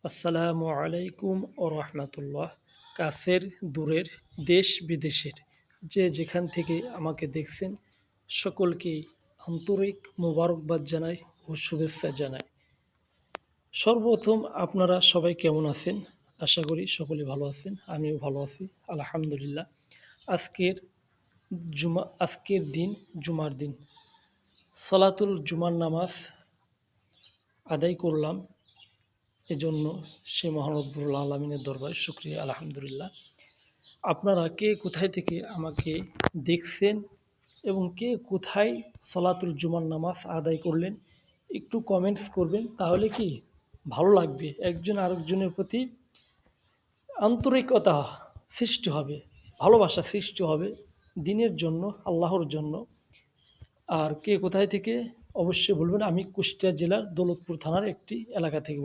আসসালামু আলাইকুম ও রহমতুল্লাহ। কাছের দূরের দেশ বিদেশের যে যেখান থেকে আমাকে দেখছেন সকলকে আন্তরিক মোবারকবাদ জানাই ও শুভেচ্ছা জানাই। সর্বপ্রথম আপনারা সবাই কেমন আছেন? আশা করি সকলে ভালো আছেন, আমিও ভালো আছি আলহামদুলিল্লাহ। আজকের দিন জুমার দিন সালাতুল জুমার নামাজ আদায় করলাম। এজন্য সে মহান রব্বুল আলমিনের দরবারে শুকরিয়া আলহামদুলিল্লাহ। আপনারা কে কোথায় থেকে আমাকে দেখছেন এবং কে কোথায় সালাতুল জুমার নামাজ আদায় করলেন একটু কমেন্টস করবেন, তাহলে কি ভালো লাগবে, একজন আরেকজনের প্রতি আন্তরিকতা সৃষ্টি হবে, ভালোবাসা সৃষ্টি হবে দিনের জন্য, আল্লাহর জন্য। আর কে কোথায় থেকে অবশ্যই বলবেন। আমি কুষ্টিয়া জেলার দৌলতপুর থানার একটি এলাকা থেকে